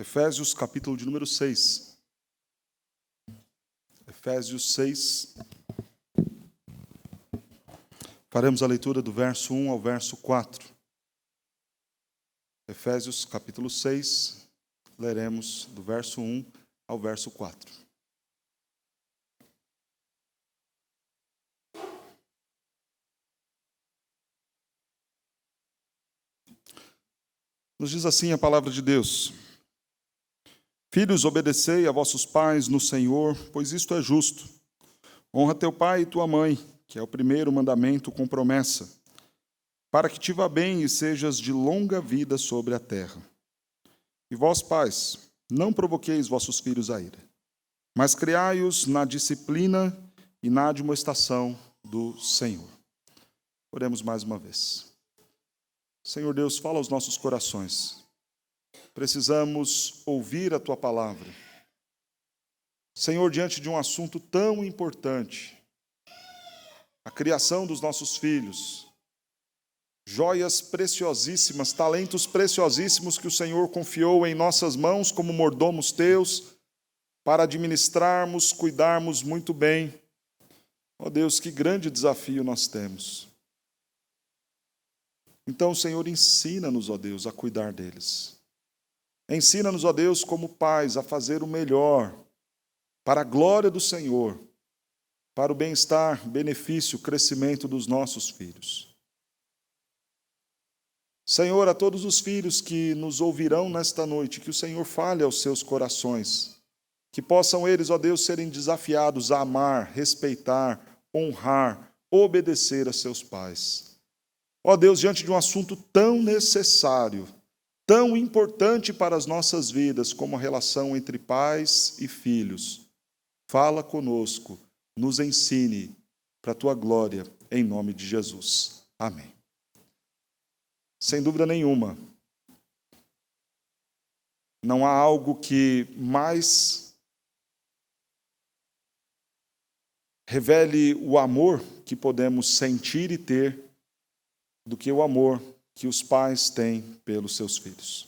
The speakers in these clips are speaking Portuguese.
Efésios, capítulo de número 6. Efésios 6. Faremos a leitura do verso 1 ao verso 4. Efésios, capítulo 6, leremos do verso 1 ao verso 4. Nos diz assim a palavra de Deus: Filhos, obedecei a vossos pais no Senhor, pois isto é justo. Honra teu pai e tua mãe, que é o primeiro mandamento com promessa, para que te vá bem e sejas de longa vida sobre a terra. E vós, pais, não provoqueis vossos filhos a ira, mas criai-os na disciplina e na admoestação do Senhor. Oremos mais uma vez. Senhor Deus, fala aos nossos corações. Precisamos ouvir a Tua palavra. Senhor, diante de um assunto tão importante, a criação dos nossos filhos, joias preciosíssimas, talentos preciosíssimos que o Senhor confiou em nossas mãos como mordomos Teus, para administrarmos, cuidarmos muito bem. Ó Deus, que grande desafio nós temos. Então, Senhor, ensina-nos, ó Deus, a cuidar deles. Ensina-nos, ó Deus, como pais, a fazer o melhor para a glória do Senhor, para o bem-estar, benefício, crescimento dos nossos filhos. Senhor, a todos os filhos que nos ouvirão nesta noite, que o Senhor fale aos seus corações, que possam eles, ó Deus, serem desafiados a amar, respeitar, honrar, obedecer a seus pais. Ó Deus, diante de um assunto tão necessário, tão importante para as nossas vidas, como a relação entre pais e filhos, fala conosco, nos ensine para a Tua glória, em nome de Jesus. Amém. Sem dúvida nenhuma, não há algo que mais revele o amor que podemos sentir e ter do que o amor que os pais têm pelos seus filhos.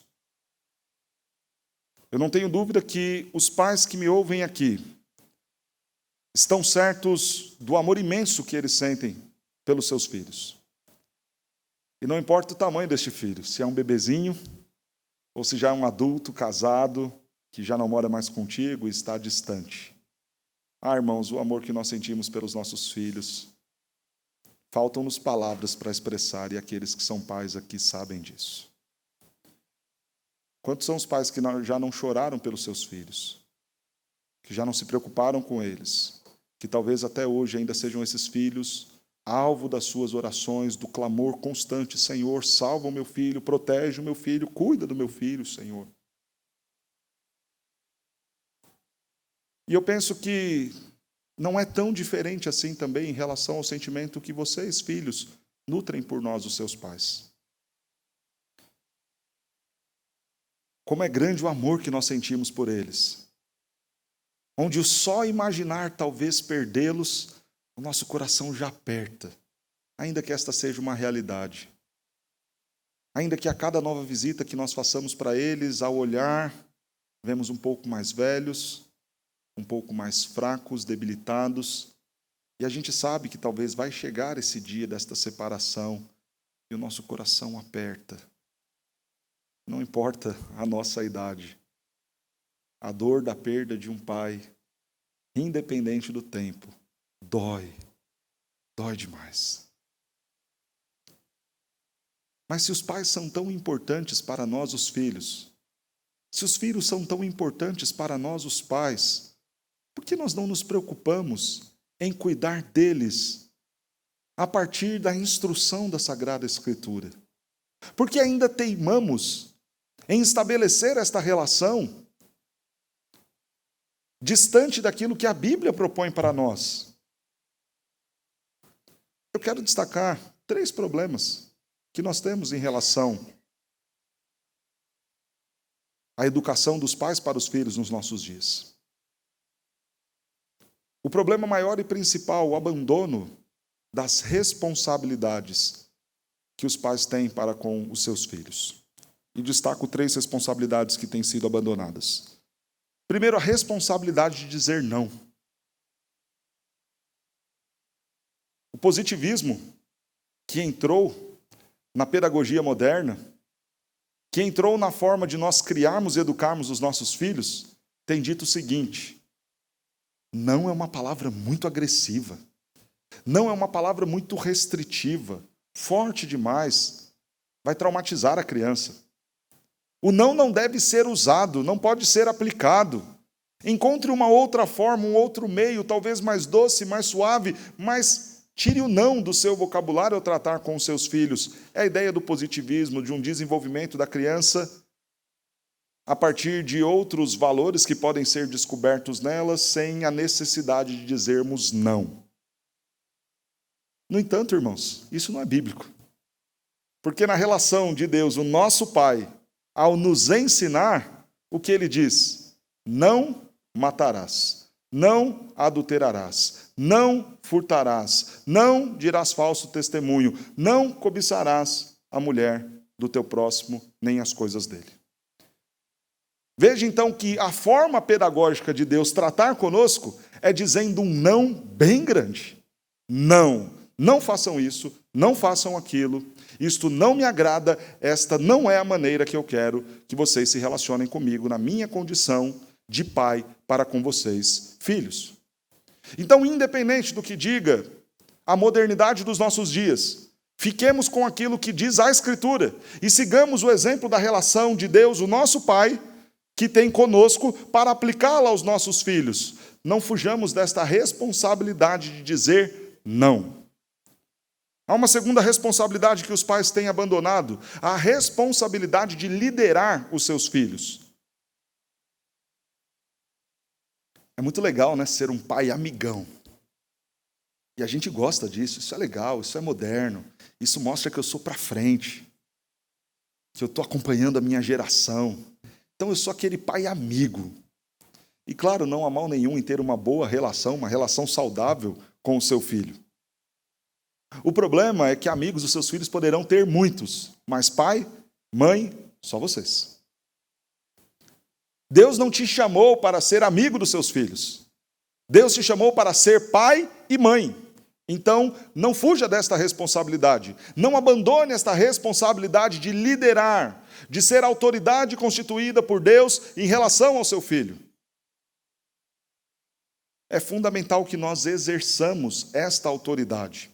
Eu não tenho dúvida que os pais que me ouvem aqui estão certos do amor imenso que eles sentem pelos seus filhos. E não importa o tamanho deste filho, se é um bebezinho ou se já é um adulto casado que já não mora mais contigo e está distante. Ah, irmãos, o amor que nós sentimos pelos nossos filhos, faltam-nos palavras para expressar, e aqueles que são pais aqui sabem disso. Quantos são os pais que já não choraram pelos seus filhos, que já não se preocuparam com eles, que talvez até hoje ainda sejam esses filhos alvo das suas orações, do clamor constante: Senhor, salva o meu filho, protege o meu filho, cuida do meu filho, Senhor. E eu penso que não é tão diferente assim também em relação ao sentimento que vocês, filhos, nutrem por nós, os seus pais. Como é grande o amor que nós sentimos por eles. Onde o só imaginar talvez perdê-los, o nosso coração já aperta, ainda que esta seja uma realidade. Ainda que a cada nova visita que nós façamos para eles, ao olhar, vemos um pouco mais velhos, um pouco mais fracos, debilitados, e a gente sabe que talvez vai chegar esse dia desta separação, e o nosso coração aperta. Não importa a nossa idade, a dor da perda de um pai, independente do tempo, dói demais. Mas se os pais são tão importantes para nós, os filhos, se os filhos são tão importantes para nós, os pais, por que nós não nos preocupamos em cuidar deles a partir da instrução da Sagrada Escritura? Por que ainda teimamos em estabelecer esta relação distante daquilo que a Bíblia propõe para nós? Eu quero destacar 3 problemas que nós temos em relação à educação dos pais para os filhos nos nossos dias. O problema maior e principal, o abandono das responsabilidades que os pais têm para com os seus filhos. e destaco 3 responsabilidades que têm sido abandonadas. Primeiro, a responsabilidade de dizer não. O positivismo que entrou na pedagogia moderna, que entrou na forma de nós criarmos e educarmos os nossos filhos, tem dito o seguinte: não é uma palavra muito agressiva, não é uma palavra muito restritiva, forte demais, vai traumatizar a criança. O não deve ser usado, não pode ser aplicado. Encontre uma outra forma, um outro meio, talvez mais doce, mais suave, mas tire o não do seu vocabulário ao tratar com os seus filhos. É a ideia do positivismo, de um desenvolvimento da criança a partir de outros valores que podem ser descobertos nelas, sem a necessidade de dizermos não. No entanto, irmãos, isso não é bíblico. Porque na relação de Deus, o nosso Pai, ao nos ensinar, o que ele diz? Não matarás, não adulterarás, não furtarás, não dirás falso testemunho, não cobiçarás a mulher do teu próximo, nem as coisas dele. Veja então que a forma pedagógica de Deus tratar conosco é dizendo um não bem grande. Não façam isso, não façam aquilo, isto não me agrada, esta não é a maneira que eu quero que vocês se relacionem comigo na minha condição de pai para com vocês, filhos. Então, independente do que diga a modernidade dos nossos dias, fiquemos com aquilo que diz a Escritura e sigamos o exemplo da relação de Deus, o nosso Pai, que tem conosco para aplicá-la aos nossos filhos. Não fujamos desta responsabilidade de dizer não. Há uma segunda responsabilidade que os pais têm abandonado, a responsabilidade de liderar os seus filhos. É muito legal, né, ser um pai amigão. E a gente gosta disso, isso é legal, isso é moderno, isso mostra que eu sou para frente, que eu estou acompanhando a minha geração. Então eu sou aquele pai amigo. E claro, não há mal nenhum em ter uma boa relação, uma relação saudável com o seu filho. O problema é que amigos os seus filhos poderão ter muitos, mas pai, mãe, só vocês. Deus não te chamou para ser amigo dos seus filhos. Deus te chamou para ser pai e mãe. Então, não fuja desta responsabilidade. Não abandone esta responsabilidade de liderar, de ser autoridade constituída por Deus em relação ao seu filho. É fundamental que nós exerçamos esta autoridade.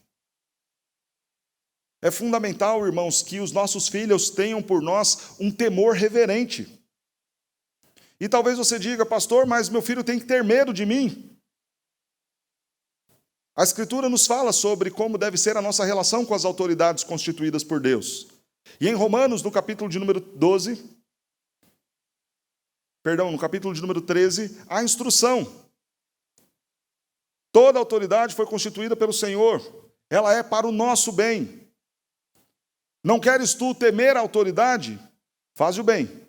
É fundamental, irmãos, que os nossos filhos tenham por nós um temor reverente. E talvez você diga, pastor, mas meu filho tem que ter medo de mim. A Escritura nos fala sobre como deve ser a nossa relação com as autoridades constituídas por Deus. E em Romanos, no capítulo de número 13, há a instrução. Toda autoridade foi constituída pelo Senhor. Ela é para o nosso bem. Não queres tu temer a autoridade? Faz o bem.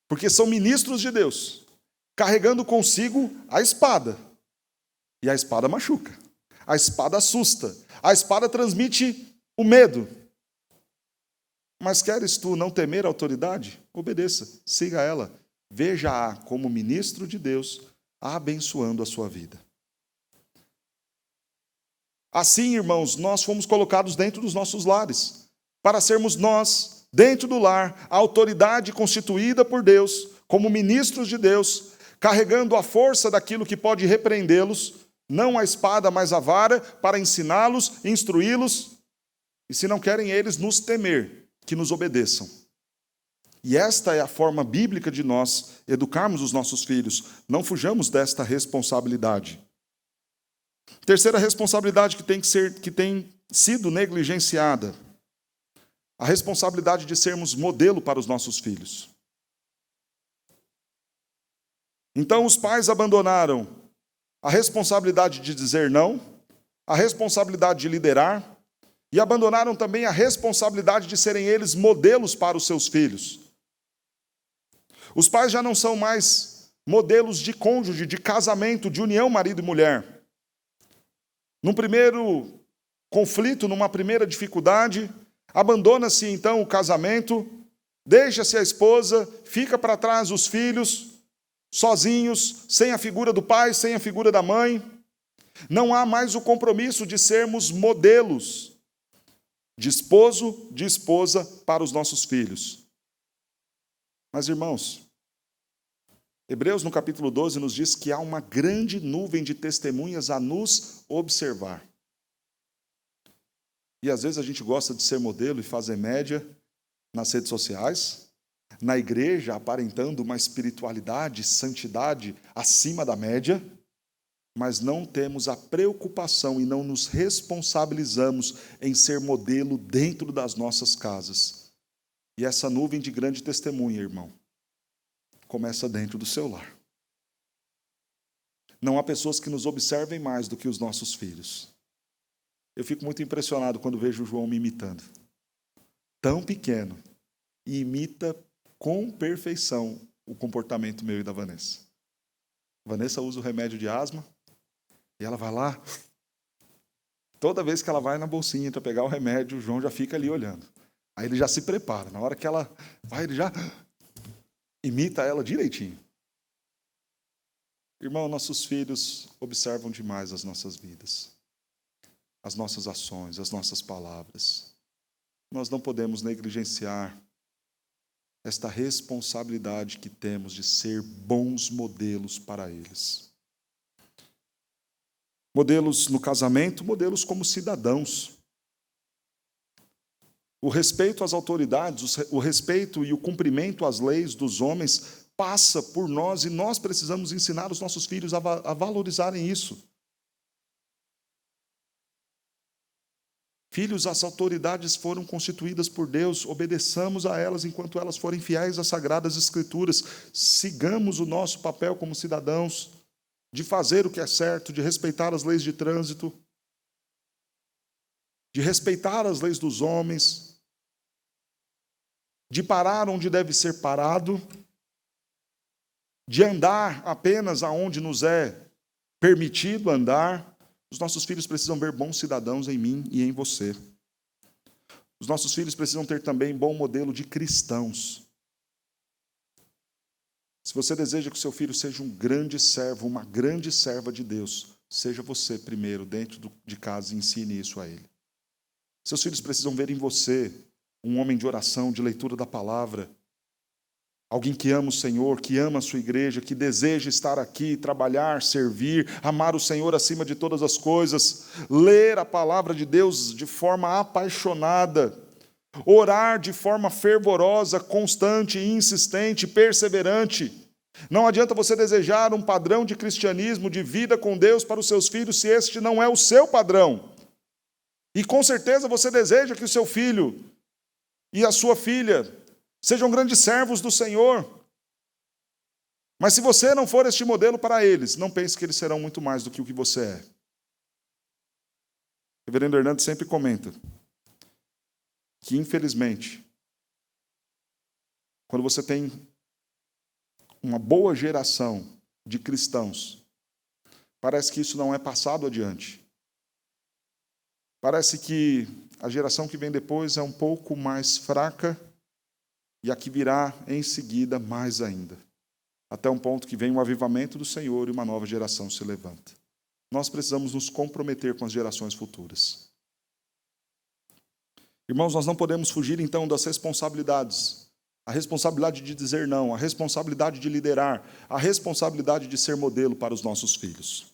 Porque são ministros de Deus, carregando consigo a espada. E a espada machuca. A espada assusta. A espada transmite o medo. Mas queres tu não temer a autoridade? Obedeça, siga ela. Veja-a como ministro de Deus, abençoando a sua vida. Assim, irmãos, nós fomos colocados dentro dos nossos lares, para sermos nós, dentro do lar, a autoridade constituída por Deus, como ministros de Deus, carregando a força daquilo que pode repreendê-los, não a espada, mas a vara, para ensiná-los, instruí-los, e se não querem eles nos temer, que nos obedeçam. E esta é a forma bíblica de nós educarmos os nossos filhos. Não fujamos desta responsabilidade. Terceira responsabilidade que tem sido negligenciada, a responsabilidade de sermos modelo para os nossos filhos. Então os pais abandonaram a responsabilidade de dizer não, a responsabilidade de liderar, e abandonaram também a responsabilidade de serem eles modelos para os seus filhos. Os pais já não são mais modelos de cônjuge, de casamento, de união marido e mulher. Num primeiro conflito, numa primeira dificuldade, Abandona-se então o casamento, deixa-se a esposa, fica para trás os filhos, sozinhos, sem a figura do pai, sem a figura da mãe. Não há mais o compromisso de sermos modelos de esposo, de esposa para os nossos filhos. Mas, irmãos, Hebreus no capítulo 12 nos diz que há uma grande nuvem de testemunhas a nos observar. E às vezes a gente gosta de ser modelo e fazer média nas redes sociais, na igreja aparentando uma espiritualidade, santidade acima da média, mas não temos a preocupação e não nos responsabilizamos em ser modelo dentro das nossas casas. E essa nuvem de grande testemunha, irmão, começa dentro do seu lar. Não há pessoas que nos observem mais do que os nossos filhos. Eu fico muito impressionado quando vejo o João me imitando. Tão pequeno, e imita com perfeição o comportamento meu e da Vanessa. Vanessa usa o remédio de asma, e ela vai lá. Toda vez que ela vai na bolsinha para pegar o remédio, o João já fica ali olhando. Aí ele já se prepara. Na hora que ela vai, ele já imita ela direitinho. Irmão, nossos filhos observam demais as nossas vidas, as nossas ações, as nossas palavras. Nós não podemos negligenciar esta responsabilidade que temos de ser bons modelos para eles. Modelos no casamento, modelos como cidadãos. O respeito às autoridades, o respeito e o cumprimento às leis dos homens passa por nós e nós precisamos ensinar os nossos filhos a valorizarem isso. Filhos, as autoridades foram constituídas por Deus, obedeçamos a elas enquanto elas forem fiéis às Sagradas Escrituras. Sigamos o nosso papel como cidadãos, de fazer o que é certo, de respeitar as leis de trânsito, de respeitar as leis dos homens, de parar onde deve ser parado, de andar apenas aonde nos é permitido andar. Os nossos filhos precisam ver bons cidadãos em mim e em você. Os nossos filhos precisam ter também bom modelo de cristãos. Se você deseja que o seu filho seja um grande servo, uma grande serva de Deus, seja você primeiro dentro de casa e ensine isso a ele. Seus filhos precisam ver em você um homem de oração, de leitura da palavra, alguém que ama o Senhor, que ama a sua igreja, que deseja estar aqui, trabalhar, servir, amar o Senhor acima de todas as coisas, ler a palavra de Deus de forma apaixonada, orar de forma fervorosa, constante, insistente, perseverante. Não adianta você desejar um padrão de cristianismo, de vida com Deus para os seus filhos, se este não é o seu padrão. E com certeza você deseja que o seu filho e a sua filha sejam grandes servos do Senhor. Mas se você não for este modelo para eles, não pense que eles serão muito mais do que o que você é. O reverendo Hernandes sempre comenta que, infelizmente, quando você tem uma boa geração de cristãos, parece que isso não é passado adiante. Parece que a geração que vem depois é um pouco mais fraca e a que virá em seguida mais ainda. Até um ponto que vem um avivamento do Senhor e uma nova geração se levanta. Nós precisamos nos comprometer com as gerações futuras. Irmãos, nós não podemos fugir então das responsabilidades. A responsabilidade de dizer não, a responsabilidade de liderar, a responsabilidade de ser modelo para os nossos filhos.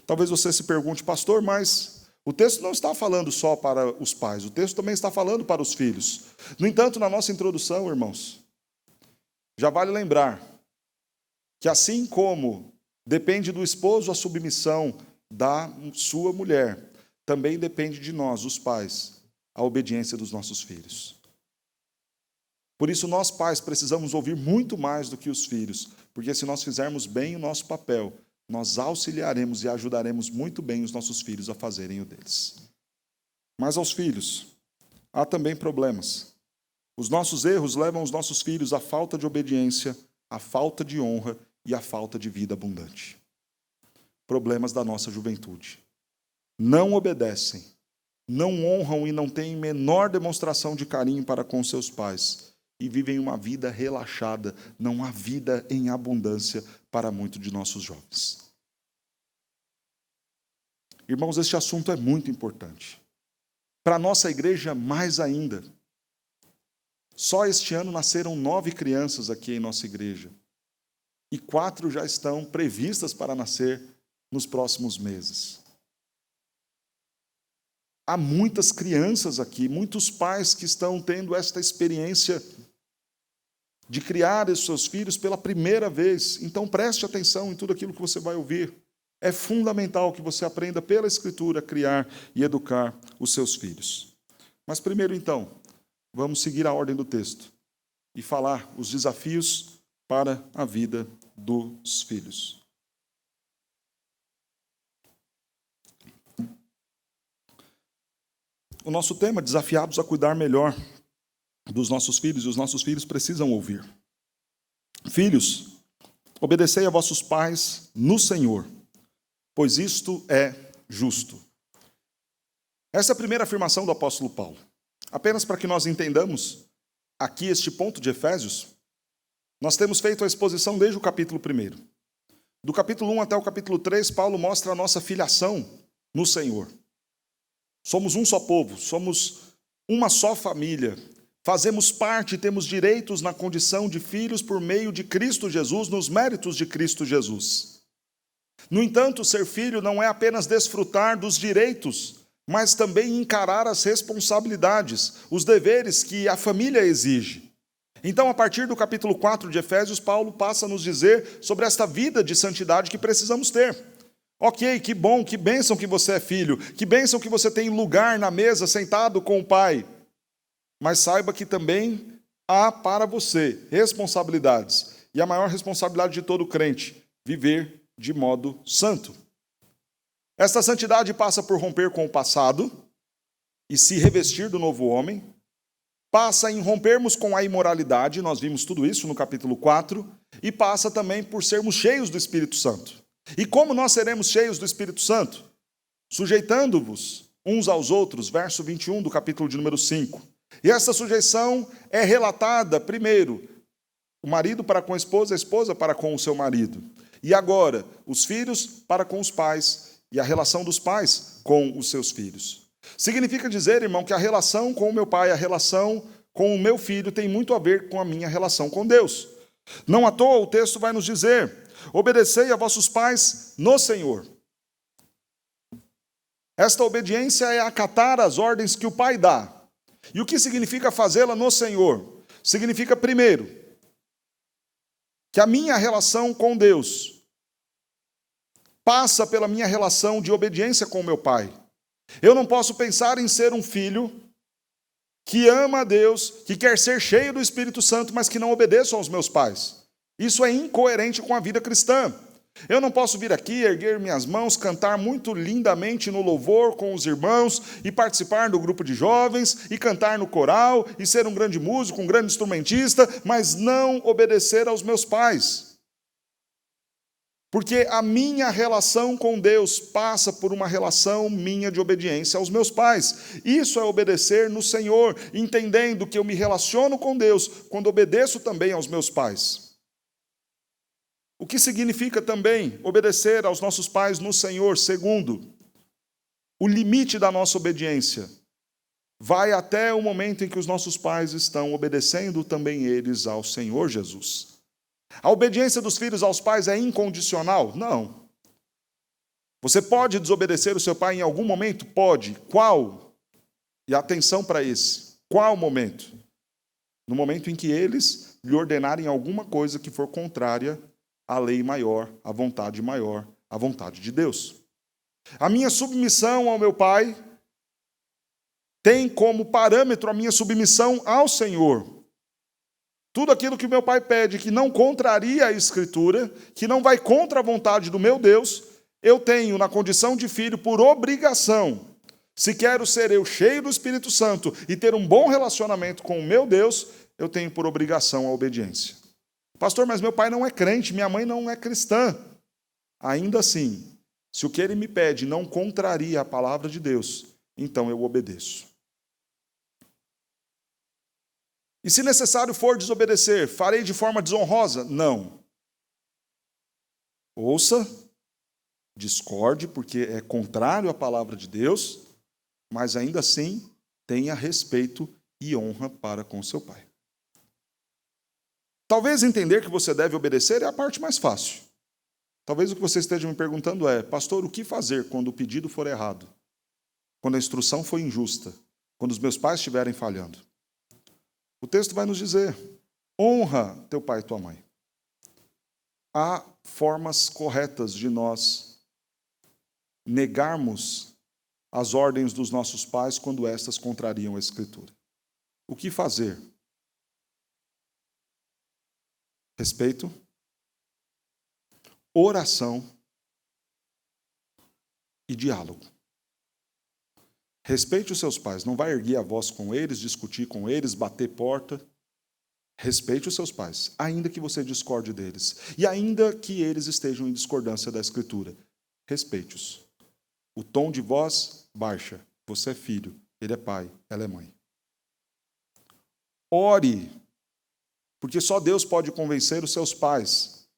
Talvez você se pergunte, pastor, mas o texto não está falando só para os pais, o texto também está falando para os filhos. No entanto, na nossa introdução, irmãos, já vale lembrar que assim como depende do esposo a submissão da sua mulher, também depende de nós, os pais, a obediência dos nossos filhos. Por isso, nós pais precisamos ouvir muito mais do que os filhos, porque se nós fizermos bem o nosso papel, nós auxiliaremos e ajudaremos muito bem os nossos filhos a fazerem o deles. Mas aos filhos, há também problemas. Os nossos erros levam os nossos filhos à falta de obediência, à falta de honra e à falta de vida abundante. Problemas da nossa juventude. Não obedecem, não honram e não têm menor demonstração de carinho para com seus pais e vivem uma vida relaxada, não há vida em abundância para muitos de nossos jovens. Irmãos, este assunto é muito importante. Para a nossa igreja, mais ainda. Só este ano nasceram 9 crianças aqui em nossa igreja. E 4 já estão previstas para nascer nos próximos meses. Há muitas crianças aqui, muitos pais que estão tendo esta experiência de criar os seus filhos pela primeira vez. Então preste atenção em tudo aquilo que você vai ouvir. É fundamental que você aprenda pela Escritura a criar e educar os seus filhos. Mas primeiro, então, vamos seguir a ordem do texto e falar os desafios para a vida dos filhos. O nosso tema, desafiados a cuidar melhor dos nossos filhos, e os nossos filhos precisam ouvir. Filhos, obedecei a vossos pais no Senhor, pois isto é justo. Essa é a primeira afirmação do apóstolo Paulo. Apenas para que nós entendamos aqui este ponto de Efésios, nós temos feito a exposição desde o capítulo 1. Do capítulo 1 até o capítulo 3, Paulo mostra a nossa filiação no Senhor. Somos um só povo, somos uma só família. Fazemos parte e temos direitos na condição de filhos por meio de Cristo Jesus, nos méritos de Cristo Jesus. No entanto, ser filho não é apenas desfrutar dos direitos, mas também encarar as responsabilidades, os deveres que a família exige. Então, a partir do capítulo 4 de Efésios, Paulo passa a nos dizer sobre esta vida de santidade que precisamos ter. Ok, que bom, que bênção que você é filho, que bênção que você tem lugar na mesa, sentado com o pai. Mas saiba que também há para você responsabilidades. E a maior responsabilidade de todo crente, viver de modo santo. Esta santidade passa por romper com o passado e se revestir do novo homem. Passa em rompermos com a imoralidade, nós vimos tudo isso no capítulo 4. E passa também por sermos cheios do Espírito Santo. E como nós seremos cheios do Espírito Santo? Sujeitando-vos uns aos outros, verso 21 do capítulo de número 5. E essa sujeição é relatada, primeiro, o marido para com a esposa para com o seu marido. E agora, os filhos para com os pais, e a relação dos pais com os seus filhos. Significa dizer, irmão, que a relação com o meu pai, a relação com o meu filho tem muito a ver com a minha relação com Deus. Não à toa o texto vai nos dizer: obedecei a vossos pais no Senhor. Esta obediência é acatar as ordens que o pai dá. E o que significa fazê-la no Senhor? Significa, primeiro, que a minha relação com Deus passa pela minha relação de obediência com o meu pai. Eu não posso pensar em ser um filho que ama a Deus, que quer ser cheio do Espírito Santo, mas que não obedeço aos meus pais. Isso é incoerente com a vida cristã. Eu não posso vir aqui, erguer minhas mãos, cantar muito lindamente no louvor com os irmãos e participar do grupo de jovens e cantar no coral e ser um grande músico, um grande instrumentista, mas não obedecer aos meus pais. Porque a minha relação com Deus passa por uma relação minha de obediência aos meus pais. Isso é obedecer no Senhor, entendendo que eu me relaciono com Deus quando obedeço também aos meus pais. O que significa também obedecer aos nossos pais no Senhor? Segundo, o limite da nossa obediência vai até o momento em que os nossos pais estão obedecendo também eles ao Senhor Jesus. A obediência dos filhos aos pais é incondicional? Não. Você pode desobedecer o seu pai em algum momento? Pode. Qual? E atenção para esse. Qual momento? No momento em que eles lhe ordenarem alguma coisa que for contrária à lei maior, à vontade de Deus. A minha submissão ao meu pai tem como parâmetro a minha submissão ao Senhor. Tudo aquilo que o meu pai pede que não contraria a Escritura, que não vai contra a vontade do meu Deus, eu tenho na condição de filho por obrigação. Se quero ser eu cheio do Espírito Santo e ter um bom relacionamento com o meu Deus, eu tenho por obrigação a obediência. Pastor, mas meu pai não é crente, minha mãe não é cristã. Ainda assim, se o que ele me pede não contraria a palavra de Deus, então eu obedeço. E se necessário for desobedecer, farei de forma desonrosa? Não. Ouça, discorde, porque é contrário à palavra de Deus, mas ainda assim tenha respeito e honra para com seu pai. Talvez entender que você deve obedecer é a parte mais fácil. Talvez o que você esteja me perguntando é: pastor, o que fazer quando o pedido for errado? Quando a instrução for injusta? Quando os meus pais estiverem falhando? O texto vai nos dizer: honra teu pai e tua mãe. Há formas corretas de nós negarmos as ordens dos nossos pais quando estas contrariam a Escritura. O que fazer? Respeito, oração e diálogo. Respeite os seus pais, não vai erguer a voz com eles, discutir com eles, bater porta. Respeite os seus pais, ainda que você discorde deles, e ainda que eles estejam em discordância da Escritura. Respeite-os. O tom de voz baixa. Você é filho, ele é pai, ela é mãe. Ore, porque só Deus pode convencer os seus pais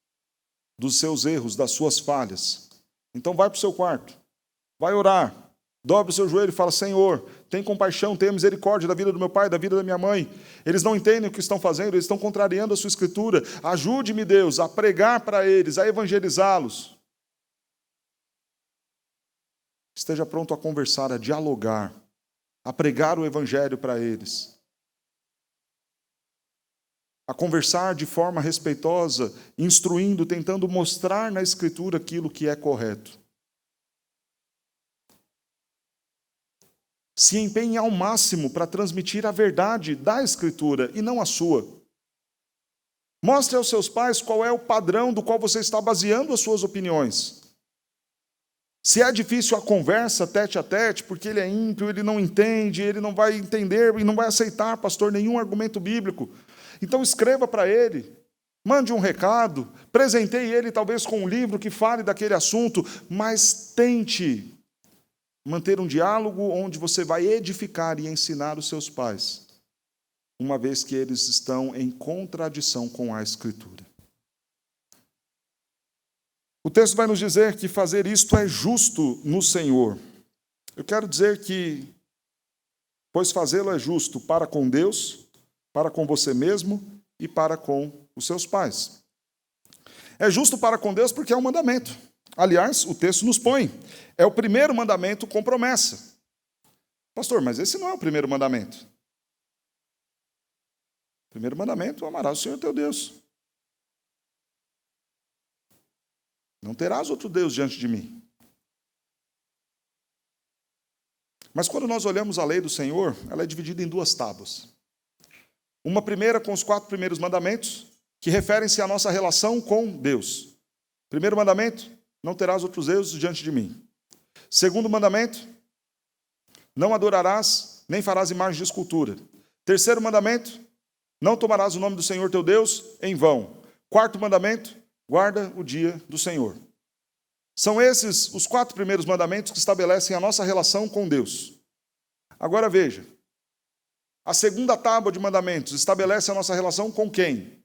dos seus erros, das suas falhas. Então vai para o seu quarto, vai orar, dobre o seu joelho e fala: Senhor, tem compaixão, tenha misericórdia da vida do meu pai, da vida da minha mãe. Eles não entendem o que estão fazendo, eles estão contrariando a sua Escritura. Ajude-me, Deus, a pregar para eles, a evangelizá-los. Esteja pronto a conversar, a dialogar, a pregar o Evangelho para eles. A conversar de forma respeitosa, instruindo, tentando mostrar na Escritura aquilo que é correto. Se empenhe ao máximo para transmitir a verdade da Escritura e não a sua. Mostre aos seus pais qual é o padrão do qual você está baseando as suas opiniões. Se é difícil a conversa tete a tete, porque ele é ímpio, ele não entende, ele não vai entender e não vai aceitar, pastor, nenhum argumento bíblico. Então escreva para ele, mande um recado, presenteie ele talvez com um livro que fale daquele assunto, mas tente manter um diálogo onde você vai edificar e ensinar os seus pais, uma vez que eles estão em contradição com a Escritura. O texto vai nos dizer que fazer isto é justo no Senhor. Eu quero dizer que, pois fazê-lo é justo para com Deus, para com você mesmo e para com os seus pais. É justo para com Deus porque é um mandamento. Aliás, o texto nos põe. É o primeiro mandamento com promessa. Pastor, mas esse não é o primeiro mandamento. O primeiro mandamento: amarás o Senhor teu Deus. Não terás outro Deus diante de mim. Mas quando nós olhamos a lei do Senhor, ela é dividida em duas tábuas. Uma primeira com os 4 primeiros mandamentos, que referem-se à nossa relação com Deus. Primeiro mandamento: não terás outros deuses diante de mim. Segundo mandamento: não adorarás, nem farás imagem de escultura. Terceiro mandamento: não tomarás o nome do Senhor teu Deus em vão. Quarto mandamento: guarda o dia do Senhor. São esses os 4 primeiros mandamentos que estabelecem a nossa relação com Deus. Agora veja, a segunda tábua de mandamentos estabelece a nossa relação com quem?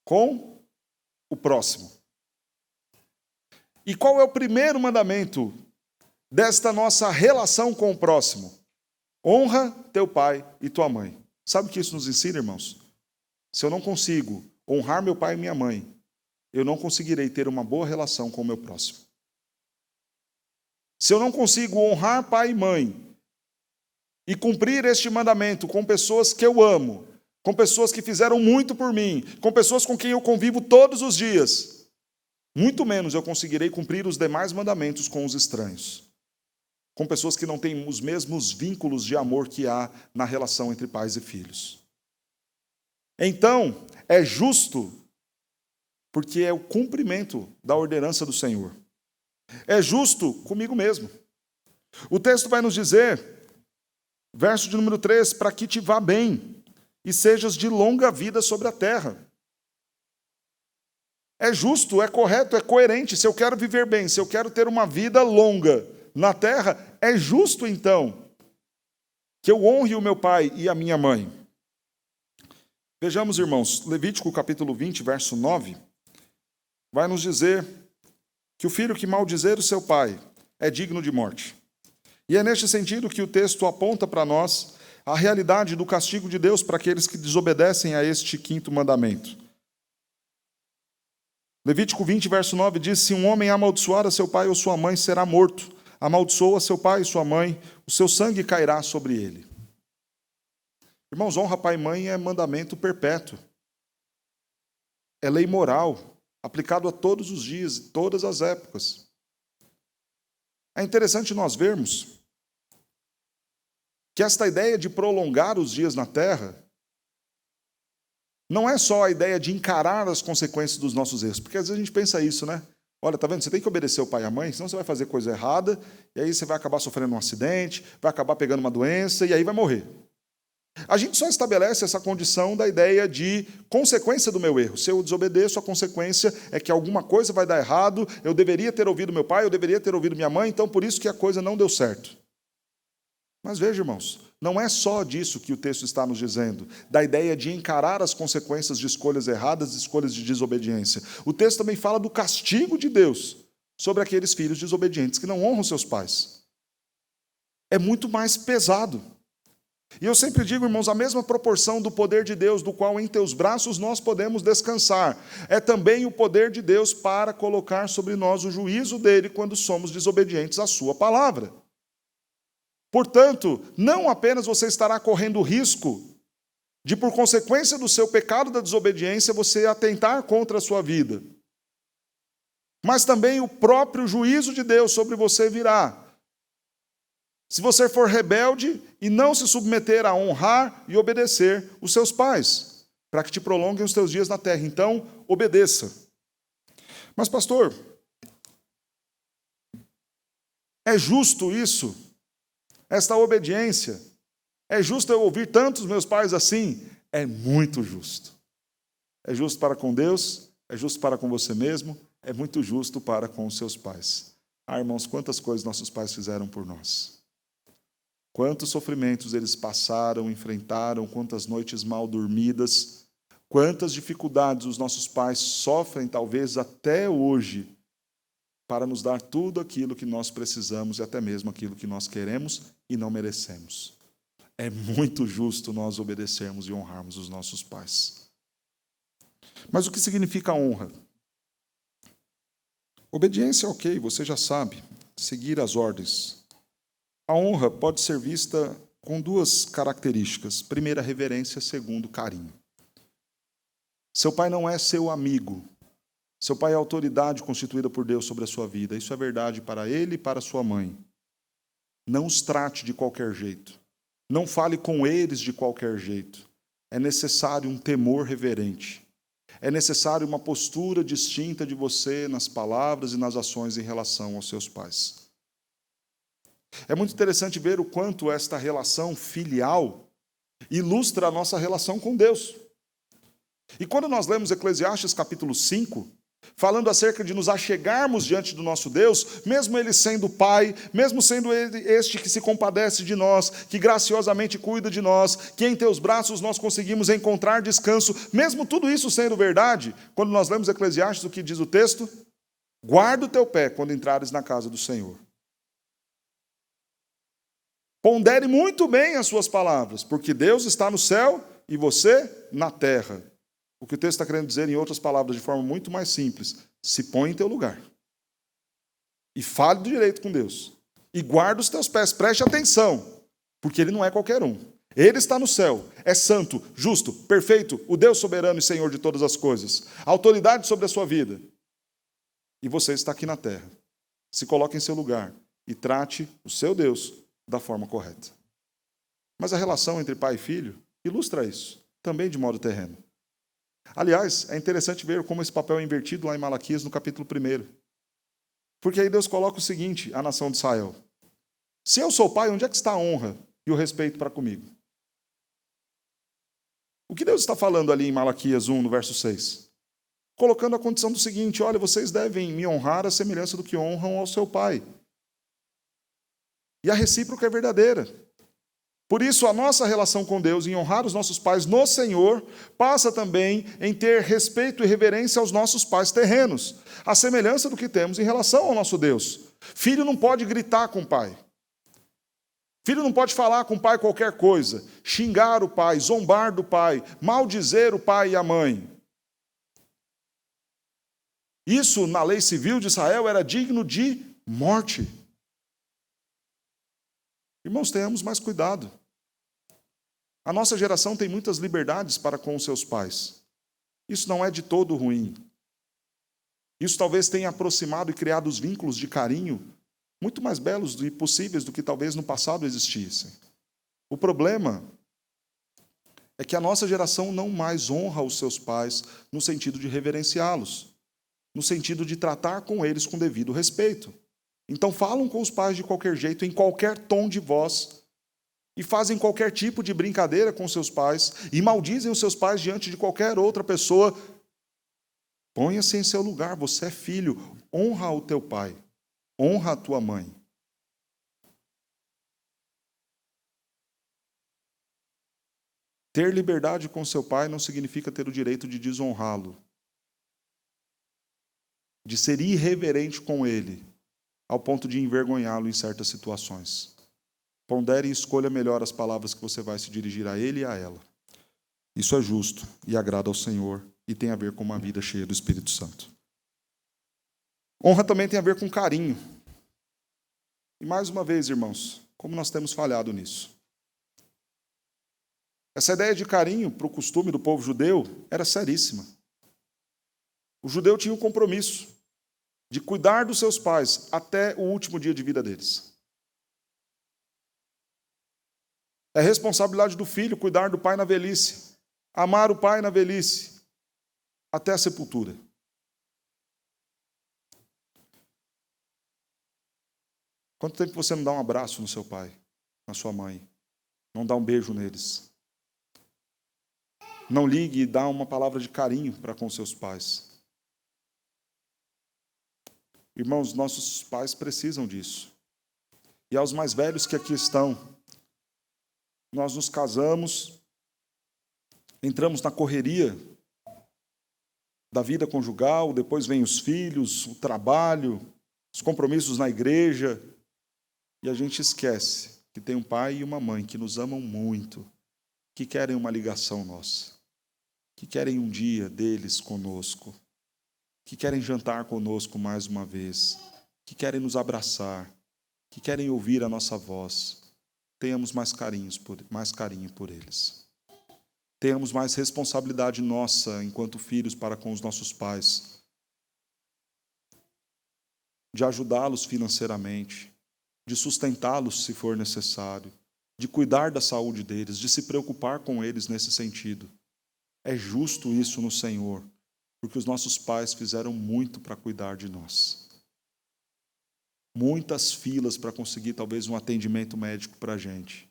Com o próximo. E qual é o primeiro mandamento desta nossa relação com o próximo? Honra teu pai e tua mãe. Sabe o que isso nos ensina, irmãos? Se eu não consigo honrar meu pai e minha mãe, eu não conseguirei ter uma boa relação com o meu próximo. Se eu não consigo honrar pai e mãe e cumprir este mandamento com pessoas que eu amo, com pessoas que fizeram muito por mim, com pessoas com quem eu convivo todos os dias, muito menos eu conseguirei cumprir os demais mandamentos com os estranhos, com pessoas que não têm os mesmos vínculos de amor que há na relação entre pais e filhos. Então, é justo, porque é o cumprimento da ordenança do Senhor. É justo comigo mesmo. O texto vai nos dizer, verso de número 3, para que te vá bem e sejas de longa vida sobre a terra. É justo, é correto, é coerente. Se eu quero viver bem, se eu quero ter uma vida longa, na terra, é justo então que eu honre o meu pai e a minha mãe. Vejamos, irmãos, Levítico capítulo 20, verso 9, vai nos dizer que o filho que maldizer o seu pai é digno de morte. E é neste sentido que o texto aponta para nós a realidade do castigo de Deus para aqueles que desobedecem a este quinto mandamento. Levítico 20, verso 9 diz: se um homem amaldiçoar a seu pai ou sua mãe, será morto. Amaldiçoa seu pai e sua mãe, o seu sangue cairá sobre ele. Irmãos, honra pai e mãe é mandamento perpétuo. É lei moral, aplicado a todos os dias, em todas as épocas. É interessante nós vermos que esta ideia de prolongar os dias na terra não é só a ideia de encarar as consequências dos nossos erros, porque às vezes a gente pensa isso, né? Olha, tá vendo? Você tem que obedecer o pai e a mãe, senão você vai fazer coisa errada, e aí você vai acabar sofrendo um acidente, vai acabar pegando uma doença, e aí vai morrer. A gente só estabelece essa condição da ideia de consequência do meu erro. Se eu desobedeço, a consequência é que alguma coisa vai dar errado, eu deveria ter ouvido meu pai, eu deveria ter ouvido minha mãe, então por isso que a coisa não deu certo. Mas veja, irmãos, não é só disso que o texto está nos dizendo, da ideia de encarar as consequências de escolhas erradas, de escolhas de desobediência. O texto também fala do castigo de Deus sobre aqueles filhos desobedientes que não honram seus pais. É muito mais pesado. E eu sempre digo, irmãos, a mesma proporção do poder de Deus, do qual em teus braços nós podemos descansar, é também o poder de Deus para colocar sobre nós o juízo dele quando somos desobedientes à sua palavra. Portanto, não apenas você estará correndo o risco de, por consequência do seu pecado da desobediência, você atentar contra a sua vida, mas também o próprio juízo de Deus sobre você virá. Se você for rebelde e não se submeter a honrar e obedecer os seus pais, para que te prolonguem os teus dias na terra. Então, obedeça. Mas, pastor, é justo isso? Esta obediência? É justo eu ouvir tantos meus pais assim? É muito justo. É justo para com Deus, é justo para com você mesmo, é muito justo para com os seus pais. Ah, irmãos, quantas coisas nossos pais fizeram por nós. Quantos sofrimentos eles passaram, enfrentaram, quantas noites mal dormidas, quantas dificuldades os nossos pais sofrem, talvez até hoje, para nos dar tudo aquilo que nós precisamos e até mesmo aquilo que nós queremos e não merecemos. É muito justo nós obedecermos e honrarmos os nossos pais. Mas o que significa honra? Obediência, ok, você já sabe, seguir as ordens. A honra pode ser vista com duas características. Primeira, reverência. Segundo, carinho. Seu pai não é seu amigo. Seu pai é a autoridade constituída por Deus sobre a sua vida. Isso é verdade para ele e para sua mãe. Não os trate de qualquer jeito. Não fale com eles de qualquer jeito. É necessário um temor reverente. É necessário uma postura distinta de você nas palavras e nas ações em relação aos seus pais. É muito interessante ver o quanto esta relação filial ilustra a nossa relação com Deus. E quando nós lemos Eclesiastes capítulo 5, falando acerca de nos achegarmos diante do nosso Deus, mesmo Ele sendo Pai, mesmo sendo Ele este que se compadece de nós, que graciosamente cuida de nós, que em Teus braços nós conseguimos encontrar descanso, mesmo tudo isso sendo verdade, quando nós lemos Eclesiastes, o que diz o texto? Guarda o teu pé quando entrares na casa do Senhor. Pondere muito bem as suas palavras, porque Deus está no céu e você na terra. O que o texto está querendo dizer, em outras palavras, de forma muito mais simples: se põe em teu lugar. E fale do direito com Deus. E guarda os teus pés, preste atenção, porque Ele não é qualquer um. Ele está no céu, é santo, justo, perfeito, o Deus soberano e Senhor de todas as coisas. A autoridade sobre a sua vida. E você está aqui na terra. Se coloque em seu lugar e trate o seu Deus da forma correta. Mas a relação entre pai e filho ilustra isso, também de modo terreno. Aliás, é interessante ver como esse papel é invertido lá em Malaquias, no capítulo 1. Porque aí Deus coloca o seguinte à nação de Israel: se eu sou pai, onde é que está a honra e o respeito para comigo? O que Deus está falando ali em Malaquias 1, no verso 6? Colocando a condição do seguinte: olha, vocês devem me honrar à semelhança do que honram ao seu pai. E a recíproca é verdadeira. Por isso, a nossa relação com Deus, em honrar os nossos pais no Senhor, passa também em ter respeito e reverência aos nossos pais terrenos, à semelhança do que temos em relação ao nosso Deus. Filho não pode gritar com o pai. Filho não pode falar com o pai qualquer coisa, xingar o pai, zombar do pai, maldizer o pai e a mãe. Isso, na lei civil de Israel, era digno de morte. Irmãos, tenhamos mais cuidado. A nossa geração tem muitas liberdades para com os seus pais. Isso não é de todo ruim. Isso talvez tenha aproximado e criado os vínculos de carinho muito mais belos e possíveis do que talvez no passado existissem. O problema é que a nossa geração não mais honra os seus pais no sentido de reverenciá-los, no sentido de tratar com eles com devido respeito. Então falam com os pais de qualquer jeito, em qualquer tom de voz, e fazem qualquer tipo de brincadeira com seus pais, e maldizem os seus pais diante de qualquer outra pessoa. Ponha-se em seu lugar, você é filho, honra o teu pai, honra a tua mãe. Ter liberdade com seu pai não significa ter o direito de desonrá-lo, de ser irreverente com ele, ao ponto de envergonhá-lo em certas situações. Pondere e escolha melhor as palavras que você vai se dirigir a ele e a ela. Isso é justo e agrada ao Senhor e tem a ver com uma vida cheia do Espírito Santo. Honra também tem a ver com carinho. E mais uma vez, irmãos, como nós temos falhado nisso. Essa ideia de carinho para o costume do povo judeu era seríssima. O judeu tinha um compromisso de cuidar dos seus pais até o último dia de vida deles. É responsabilidade do filho cuidar do pai na velhice, amar o pai na velhice, até a sepultura. Quanto tempo você não dá um abraço no seu pai, na sua mãe? Não dá um beijo neles? Não ligue e dá uma palavra de carinho para com seus pais. Irmãos, nossos pais precisam disso. E aos mais velhos que aqui estão, nós nos casamos, entramos na correria da vida conjugal, depois vem os filhos, o trabalho, os compromissos na igreja, e a gente esquece que tem um pai e uma mãe que nos amam muito, que querem uma ligação nossa, que querem um dia deles conosco, que querem jantar conosco mais uma vez, que querem nos abraçar, que querem ouvir a nossa voz. Tenhamos mais carinho por eles. Tenhamos mais responsabilidade nossa, enquanto filhos, para com os nossos pais. De ajudá-los financeiramente, de sustentá-los se for necessário, de cuidar da saúde deles, de se preocupar com eles nesse sentido. É justo isso no Senhor, porque os nossos pais fizeram muito para cuidar de nós. Muitas filas para conseguir talvez um atendimento médico para a gente.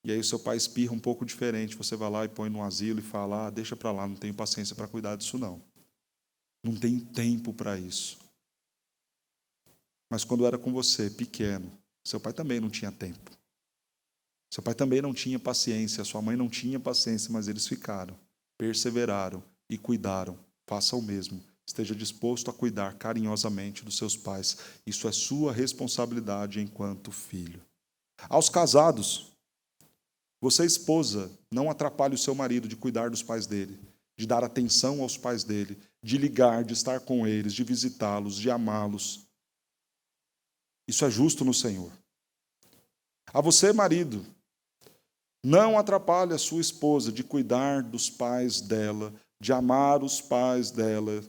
E aí o seu pai espirra um pouco diferente, você vai lá e põe no asilo e fala, deixa para lá, não tenho paciência para cuidar disso não. Não tenho tempo para isso. Mas quando era com você, pequeno, seu pai também não tinha tempo. Seu pai também não tinha paciência, sua mãe não tinha paciência, mas eles ficaram, perseveraram e cuidaram. Faça o mesmo. Esteja disposto a cuidar carinhosamente dos seus pais. Isso é sua responsabilidade enquanto filho. Aos casados, você, esposa, não atrapalhe o seu marido de cuidar dos pais dele, de dar atenção aos pais dele, de ligar, de estar com eles, de visitá-los, de amá-los. Isso é justo no Senhor. A você, marido, não atrapalhe a sua esposa de cuidar dos pais dela, de amar os pais dela,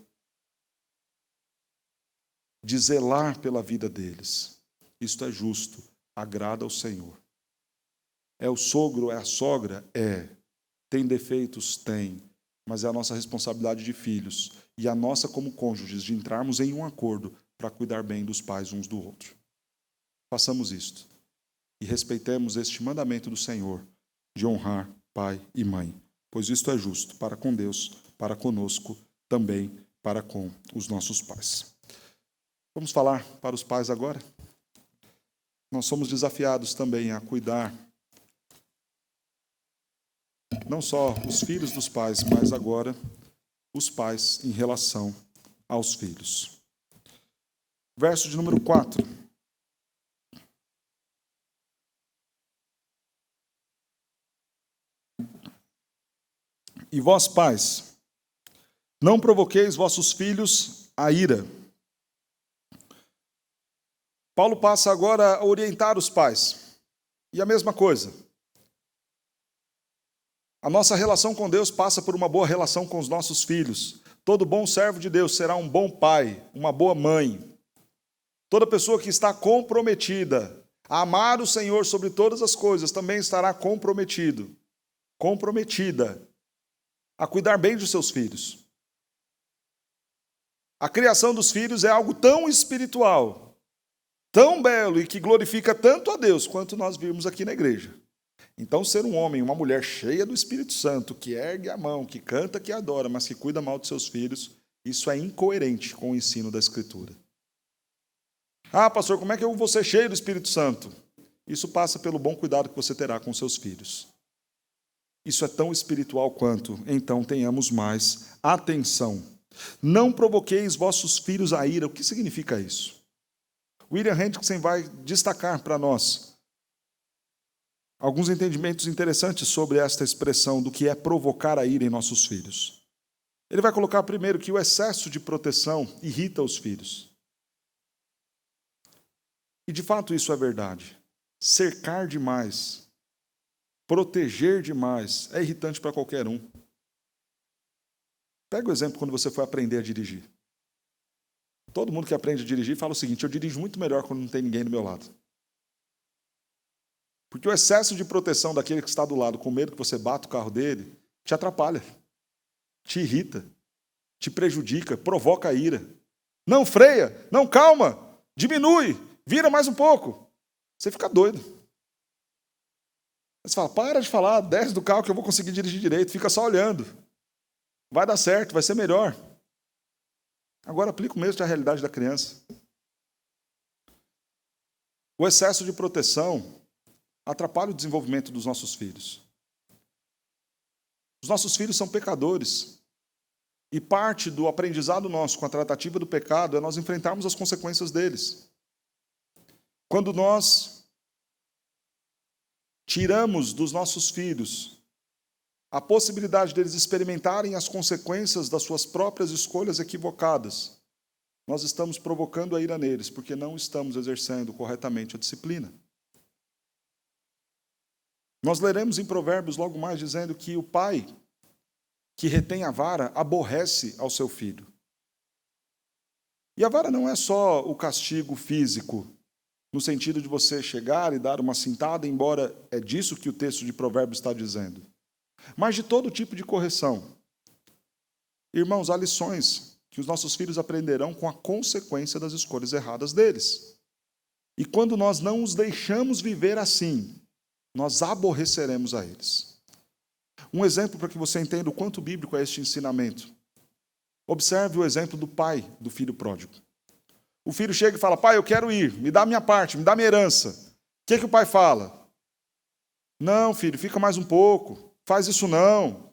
de zelar pela vida deles. Isto é justo, agrada ao Senhor. É o sogro, é a sogra? É. Tem defeitos? Tem. Mas é a nossa responsabilidade de filhos e a nossa como cônjuges de entrarmos em um acordo para cuidar bem dos pais uns do outro. Façamos isto e respeitemos este mandamento do Senhor de honrar pai e mãe, pois isto é justo para com Deus, para conosco, também para com os nossos pais. Vamos falar para os pais agora? nós somos desafiados também a cuidar não só os filhos dos pais, mas agora os pais em relação aos filhos. Verso de número 4. E vós, pais, não provoqueis vossos filhos a ira. Paulo passa agora a orientar os pais. E a mesma coisa. A nossa relação com Deus passa por uma boa relação com os nossos filhos. Todo bom servo de Deus será um bom pai, uma boa mãe. Toda pessoa que está comprometida a amar o Senhor sobre todas as coisas também estará comprometida a cuidar bem dos seus filhos. A criação dos filhos é algo tão espiritual, tão belo e que glorifica tanto a Deus quanto nós vimos aqui na igreja. Então, ser um homem, uma mulher cheia do Espírito Santo, que ergue a mão, que canta, que adora, mas que cuida mal dos seus filhos, isso é incoerente com o ensino da Escritura. Ah, pastor, como é que eu vou ser cheio do Espírito Santo? Isso passa pelo bom cuidado que você terá com seus filhos. Isso é tão espiritual quanto, então tenhamos mais atenção. Não provoqueis vossos filhos a ira. O que significa isso? William Hendrickson vai destacar para nós alguns entendimentos interessantes sobre esta expressão do que é provocar a ira em nossos filhos. Ele vai colocar primeiro que o excesso de proteção irrita os filhos. E de fato isso é verdade. Cercar demais, proteger demais é irritante para qualquer um. Pega o exemplo quando você foi aprender a dirigir. Todo mundo que aprende a dirigir fala o seguinte: eu dirijo muito melhor quando não tem ninguém do meu lado. Porque o excesso de proteção daquele que está do lado, com medo que você bata o carro dele, te atrapalha, te irrita, te prejudica, provoca a ira. Não freia, não calma, diminui, vira mais um pouco. Você fica doido. Você fala, para de falar, desce do carro que eu vou conseguir dirigir direito, fica só olhando. Vai dar certo, vai ser melhor. Agora aplica o mesmo à realidade da criança. O excesso de proteção atrapalha o desenvolvimento dos nossos filhos. Os nossos filhos são pecadores. E parte do aprendizado nosso com a tratativa do pecado é nós enfrentarmos as consequências deles. Quando nós tiramos dos nossos filhos a possibilidade deles experimentarem as consequências das suas próprias escolhas equivocadas, nós estamos provocando a ira neles, porque não estamos exercendo corretamente a disciplina. Nós leremos em Provérbios logo mais dizendo que o pai que retém a vara aborrece ao seu filho. E a vara não é só o castigo físico, no sentido de você chegar e dar uma cintada, embora é disso que o texto de Provérbios está dizendo, mas de todo tipo de correção. Irmãos, há lições que os nossos filhos aprenderão com a consequência das escolhas erradas deles. E quando nós não os deixamos viver assim, nós aborreceremos a eles. Um exemplo para que você entenda o quanto bíblico é este ensinamento. Observe o exemplo do pai do filho pródigo. O filho chega e fala, pai, eu quero ir, me dá a minha parte, me dá a minha herança. O que o pai fala? Não, filho, fica mais um pouco, faz isso não.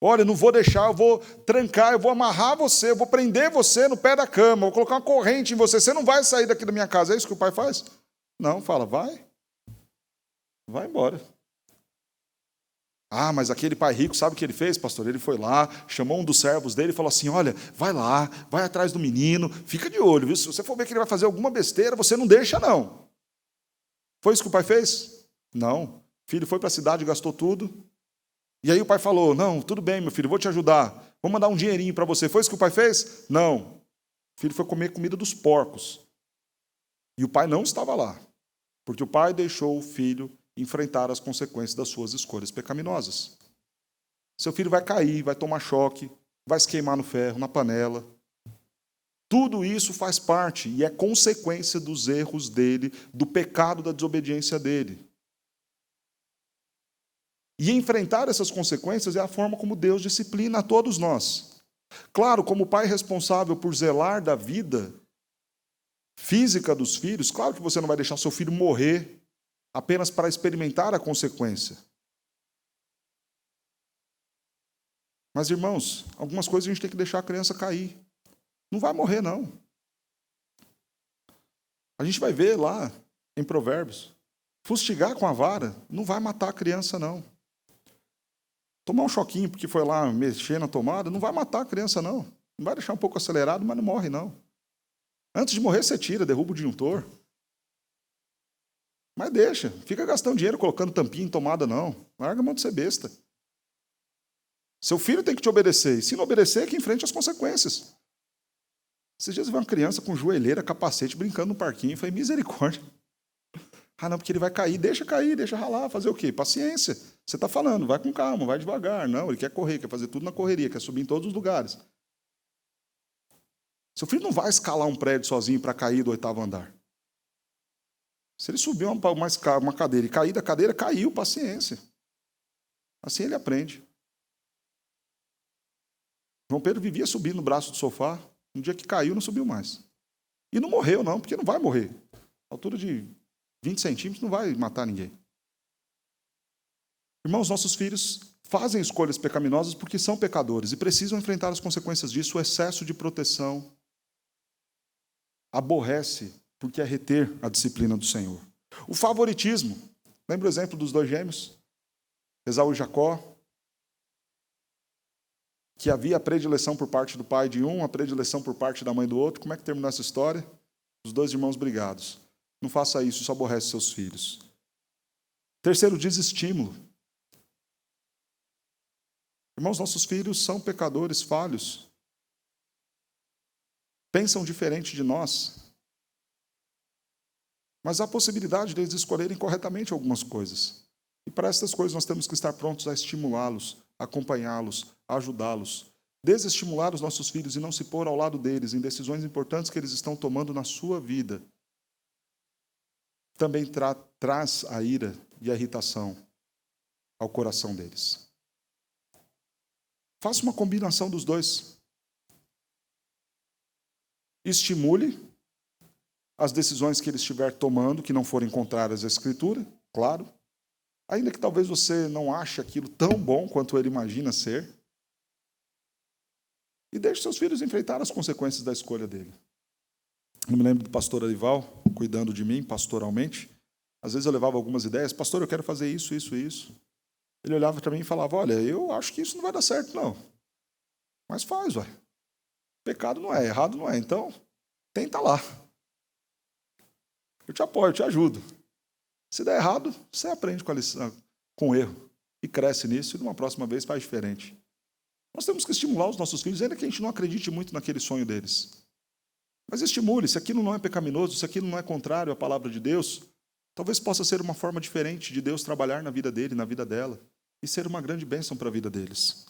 Olha, não vou deixar, eu vou trancar, eu vou amarrar você, eu vou prender você no pé da cama, vou colocar uma corrente em você, você não vai sair daqui da minha casa. É isso que o pai faz? Não, fala, vai embora. Ah, mas aquele pai rico, sabe o que ele fez, pastor? Ele foi lá, chamou um dos servos dele e falou assim, olha, vai lá, vai atrás do menino, fica de olho, viu? Se você for ver que ele vai fazer alguma besteira, você não deixa, não. Foi isso que o pai fez? Não. O filho foi para a cidade, gastou tudo. E aí o pai falou, não, tudo bem, meu filho, vou te ajudar. Vou mandar um dinheirinho para você. Foi isso que o pai fez? Não. O filho foi comer comida dos porcos. E o pai não estava lá, porque o pai deixou o filho enfrentar as consequências das suas escolhas pecaminosas. Seu filho vai cair, vai tomar choque, vai se queimar no ferro, na panela. Tudo isso faz parte e é consequência dos erros dele, do pecado da desobediência dele. E enfrentar essas consequências é a forma como Deus disciplina a todos nós. Claro, como pai responsável por zelar da vida física dos filhos, claro que você não vai deixar seu filho morrer apenas para experimentar a consequência. Mas, irmãos, algumas coisas a gente tem que deixar a criança cair. Não vai morrer, não. A gente vai ver lá em Provérbios, fustigar com a vara não vai matar a criança, não. Tomar um choquinho porque foi lá mexer na tomada não vai matar a criança, não. Não vai deixar um pouco acelerado, mas não morre, não. Antes de morrer, você tira, derruba o disjuntor. Mas deixa, fica gastando dinheiro colocando tampinha em tomada, não. Larga a mão de ser besta. Seu filho tem que te obedecer, e se não obedecer, que enfrente as consequências. Esses dias eu vi uma criança com joelheira, capacete, brincando no parquinho, eu falei, misericórdia. Ah, não, porque ele vai cair, deixa ralar, fazer o quê? Paciência. Você está falando, vai com calma, vai devagar. Não, ele quer correr, quer fazer tudo na correria, quer subir em todos os lugares. Seu filho não vai escalar um prédio sozinho para cair do 8º andar. Se ele subir uma cadeira e cair da cadeira, caiu, paciência. Assim ele aprende. João Pedro vivia subindo no braço do sofá. Um dia que caiu, não subiu mais. E não morreu, não, porque não vai morrer. A altura de 20 centímetros não vai matar ninguém. Irmãos, nossos filhos fazem escolhas pecaminosas porque são pecadores e precisam enfrentar as consequências disso. O excesso de proteção aborrece porque é reter a disciplina do Senhor. O favoritismo. Lembra o exemplo dos 2 gêmeos? Esaú e Jacó. Que havia a predileção por parte do pai de um, a predileção por parte da mãe do outro. Como é que terminou essa história? Os 2 irmãos brigados. Não faça isso, isso aborrece seus filhos. Terceiro, desestímulo. Irmãos, nossos filhos são pecadores falhos. Pensam diferente de nós. Mas há a possibilidade deles escolherem corretamente algumas coisas. E para essas coisas nós temos que estar prontos a estimulá-los, acompanhá-los, ajudá-los. Desestimular os nossos filhos e não se pôr ao lado deles em decisões importantes que eles estão tomando na sua vida também traz a ira e a irritação ao coração deles. Faça uma combinação dos 2. Estimule as decisões que ele estiver tomando, que não forem contrárias à Escritura, claro. Ainda que talvez você não ache aquilo tão bom quanto ele imagina ser. E deixe seus filhos enfrentar as consequências da escolha dele. Eu me lembro do pastor Arival, cuidando de mim pastoralmente. Às vezes eu levava algumas ideias. Pastor, eu quero fazer isso, isso, isso. Ele olhava para mim e falava, olha, eu acho que isso não vai dar certo, não. Mas faz, ué. Pecado não é, errado não é. Então, tenta lá. Eu te apoio, eu te ajudo. Se der errado, você aprende com o erro. E cresce nisso, e numa próxima vez faz diferente. Nós temos que estimular os nossos filhos, ainda que a gente não acredite muito naquele sonho deles. Mas estimule, se aquilo não é pecaminoso, se aquilo não é contrário à palavra de Deus, talvez possa ser uma forma diferente de Deus trabalhar na vida dele, na vida dela, e ser uma grande bênção para a vida deles.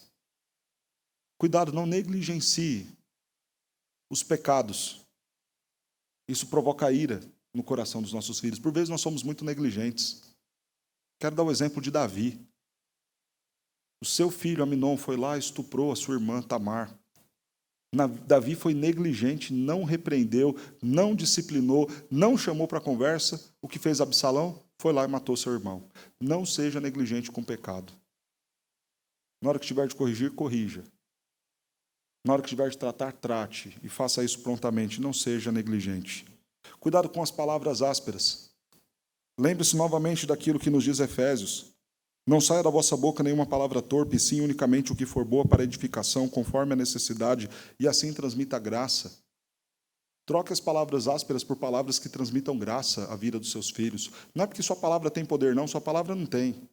Cuidado, não negligencie os pecados. Isso provoca ira no coração dos nossos filhos. Por vezes nós somos muito negligentes. Quero dar o exemplo de Davi. O seu filho Aminon foi lá e estuprou a sua irmã Tamar. Davi foi negligente, não repreendeu, não disciplinou, não chamou para conversa. O que fez Absalão? Foi lá e matou seu irmão. Não seja negligente com o pecado. Na hora que tiver de corrigir, corrija. Na hora que tiver de tratar, trate. E faça isso prontamente, não seja negligente. Cuidado com as palavras ásperas. Lembre-se novamente daquilo que nos diz Efésios. Não saia da vossa boca nenhuma palavra torpe, e sim unicamente o que for boa para edificação, conforme a necessidade, e assim transmita graça. Troque as palavras ásperas por palavras que transmitam graça à vida dos seus filhos. Não é porque sua palavra tem poder, não, sua palavra não tem.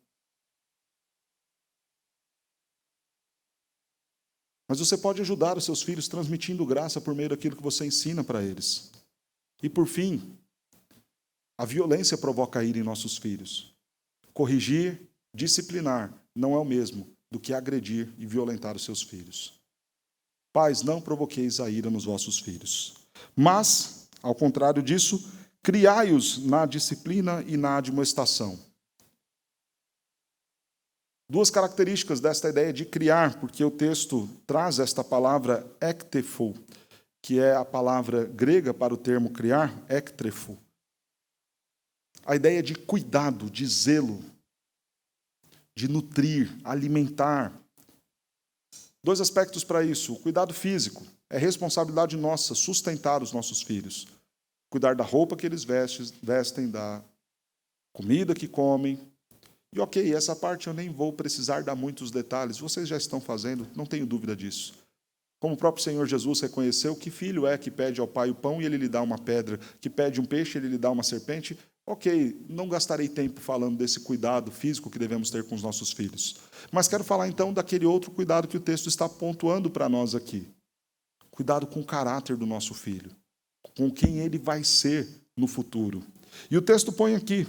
Mas você pode ajudar os seus filhos transmitindo graça por meio daquilo que você ensina para eles. E por fim, a violência provoca ira em nossos filhos. Corrigir, disciplinar não é o mesmo do que agredir e violentar os seus filhos. Pais, não provoqueis a ira nos vossos filhos. Mas, ao contrário disso, criai-os na disciplina e na admoestação. 2 características desta ideia de criar, porque o texto traz esta palavra ektefo, que é a palavra grega para o termo criar, ektrefo. A ideia de cuidado, de zelo, de nutrir, alimentar. 2 aspectos para isso. O cuidado físico. É responsabilidade nossa sustentar os nossos filhos. Cuidar da roupa que eles vestem, da comida que comem. E ok, essa parte eu nem vou precisar dar muitos detalhes. Vocês já estão fazendo, não tenho dúvida disso. Como o próprio Senhor Jesus reconheceu, que filho é que pede ao pai o pão e ele lhe dá uma pedra, que pede um peixe e ele lhe dá uma serpente? Ok, não gastarei tempo falando desse cuidado físico que devemos ter com os nossos filhos. Mas quero falar então daquele outro cuidado que o texto está pontuando para nós aqui. Cuidado com o caráter do nosso filho, com quem ele vai ser no futuro. E o texto põe aqui: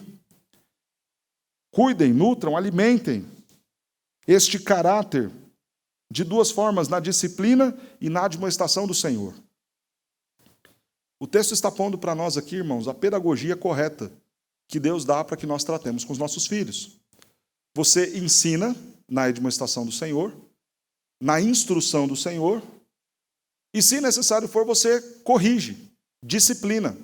cuidem, nutram, alimentem este caráter de 2 formas, na disciplina e na admoestação do Senhor. O texto está pondo para nós aqui, irmãos, a pedagogia correta que Deus dá para que nós tratemos com os nossos filhos. Você ensina na admoestação do Senhor, na instrução do Senhor, e se necessário for, você corrige, disciplina.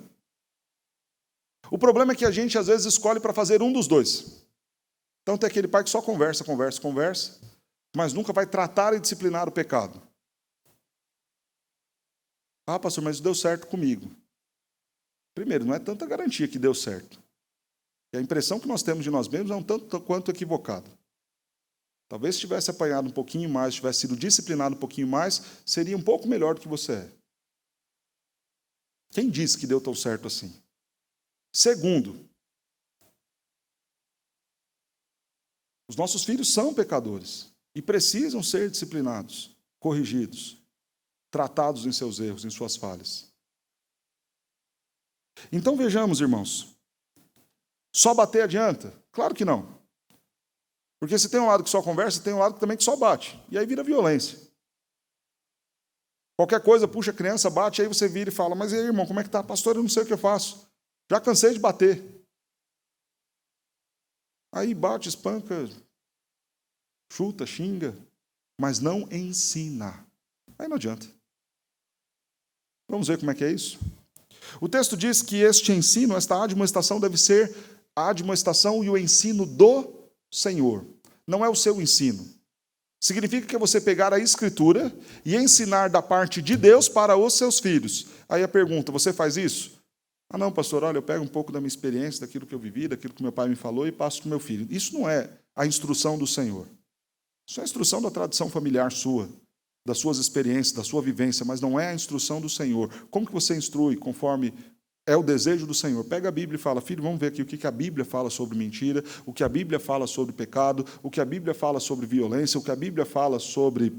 O problema é que a gente às vezes escolhe para fazer um dos dois. Então tem aquele pai que só conversa, mas nunca vai tratar e disciplinar o pecado. Ah, pastor, mas deu certo comigo. Primeiro, não é tanta garantia que deu certo. E a impressão que nós temos de nós mesmos é um tanto quanto equivocada. Talvez se tivesse apanhado um pouquinho mais, tivesse sido disciplinado um pouquinho mais, seria um pouco melhor do que você é. Quem disse que deu tão certo assim? Segundo, os nossos filhos são pecadores e precisam ser disciplinados, corrigidos, tratados em seus erros, em suas falhas. Então vejamos, irmãos, só bater adianta? Claro que não. Porque se tem um lado que só conversa, tem um lado também que só bate. E aí vira violência. Qualquer coisa, puxa a criança, bate, aí você vira e fala: mas e aí, irmão, como é que tá? Pastor, eu não sei o que eu faço. Já cansei de bater. Aí bate, espanca, chuta, xinga, mas não ensina. Aí não adianta. Vamos ver como é que é isso? O texto diz que este ensino, esta admoestação, deve ser a admoestação e o ensino do Senhor. Não é o seu ensino. Significa que é você pegar a Escritura e ensinar da parte de Deus para os seus filhos. Aí a pergunta: você faz isso? Ah, não, pastor, olha, eu pego um pouco da minha experiência, daquilo que eu vivi, daquilo que meu pai me falou e passo para o meu filho. Isso não é a instrução do Senhor. Isso é a instrução da tradição familiar sua, das suas experiências, da sua vivência, mas não é a instrução do Senhor. Como que você instrui conforme é o desejo do Senhor? Pega a Bíblia e fala: filho, vamos ver aqui o que a Bíblia fala sobre mentira, o que a Bíblia fala sobre pecado, o que a Bíblia fala sobre violência, o que a Bíblia fala sobre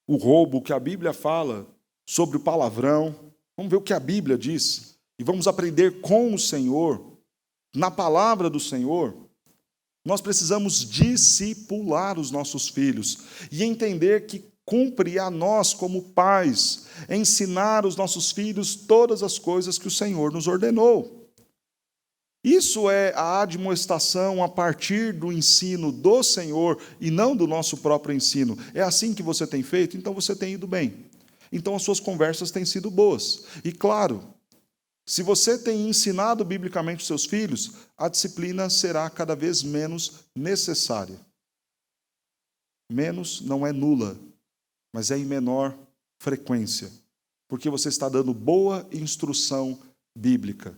o roubo, o que a Bíblia fala sobre o palavrão. Vamos ver o que a Bíblia diz. E vamos aprender com o Senhor, na palavra do Senhor. Nós precisamos discipular os nossos filhos e entender que cumpre a nós, como pais, ensinar os nossos filhos todas as coisas que o Senhor nos ordenou. Isso é a admoestação a partir do ensino do Senhor e não do nosso próprio ensino. É assim que você tem feito? Então você tem ido bem. Então as suas conversas têm sido boas. E claro, se você tem ensinado biblicamente os seus filhos, a disciplina será cada vez menos necessária. Menos não é nula, mas é em menor frequência, porque você está dando boa instrução bíblica.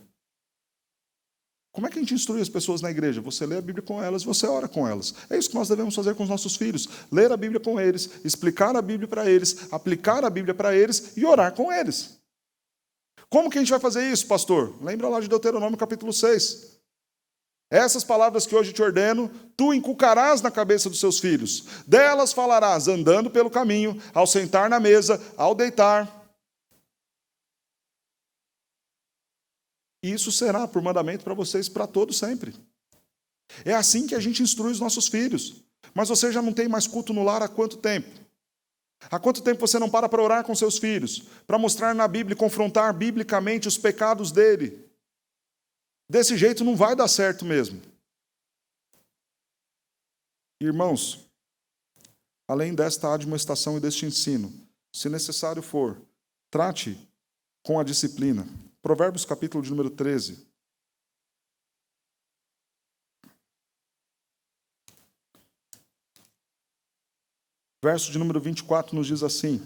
Como é que a gente instrui as pessoas na igreja? Você lê a Bíblia com elas, você ora com elas. É isso que nós devemos fazer com os nossos filhos. Ler a Bíblia com eles, explicar a Bíblia para eles, aplicar a Bíblia para eles e orar com eles. Como que a gente vai fazer isso, pastor? Lembra lá de Deuteronômio capítulo 6. Essas palavras que hoje te ordeno, tu inculcarás na cabeça dos seus filhos. Delas falarás andando pelo caminho, ao sentar na mesa, ao deitar. Isso será por mandamento para vocês para todo sempre. É assim que a gente instrui os nossos filhos. Mas você já não tem mais culto no lar há quanto tempo? Há quanto tempo você não para orar com seus filhos? Para mostrar na Bíblia e confrontar biblicamente os pecados dele? Desse jeito não vai dar certo mesmo. Irmãos, além desta admoestação e deste ensino, se necessário for, trate com a disciplina. Provérbios, capítulo de número 13. Verso de número 24 nos diz assim: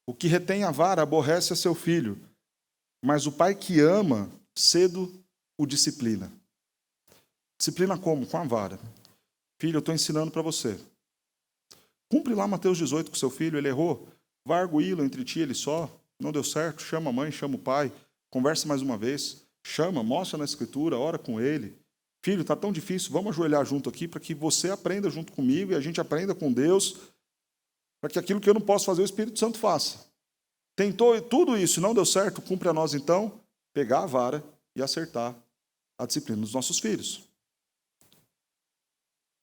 o que retém a vara aborrece a seu filho, mas o pai que ama, cedo o disciplina. Disciplina como? Com a vara. Filho, eu estou ensinando para você. Cumpre lá Mateus 18 com seu filho, ele errou. Vai arguí-lo entre ti e ele só. Não deu certo, chama a mãe, chama o pai. Conversa mais uma vez. Chama, mostra na escritura, ora com ele. Filho, está tão difícil, vamos ajoelhar junto aqui para que você aprenda junto comigo e a gente aprenda com Deus, para que aquilo que eu não posso fazer, o Espírito Santo faça. Tentou tudo isso e não deu certo, cumpre a nós então pegar a vara e acertar a disciplina dos nossos filhos.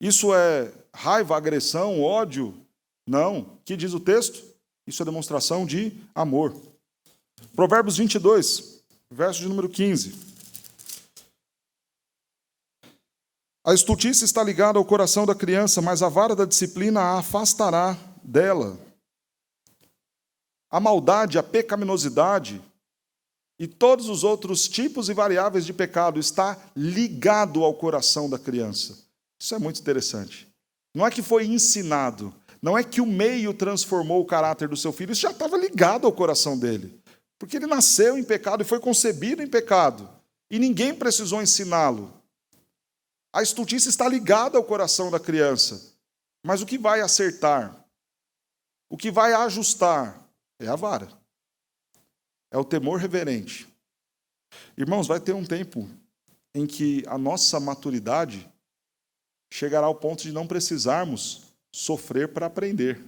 Isso é raiva, agressão, ódio? Não. O que diz o texto? Isso é demonstração de amor. Provérbios 22, verso de número 15. A estultice está ligada ao coração da criança, mas a vara da disciplina a afastará dela. A maldade, a pecaminosidade e todos os outros tipos e variáveis de pecado está ligado ao coração da criança. Isso é muito interessante. Não é que foi ensinado, não é que o meio transformou o caráter do seu filho, isso já estava ligado ao coração dele. Porque ele nasceu em pecado e foi concebido em pecado. E ninguém precisou ensiná-lo. A estultice está ligada ao coração da criança. Mas o que vai acertar, o que vai ajustar, é a vara. É o temor reverente. Irmãos, vai ter um tempo em que a nossa maturidade chegará ao ponto de não precisarmos sofrer para aprender.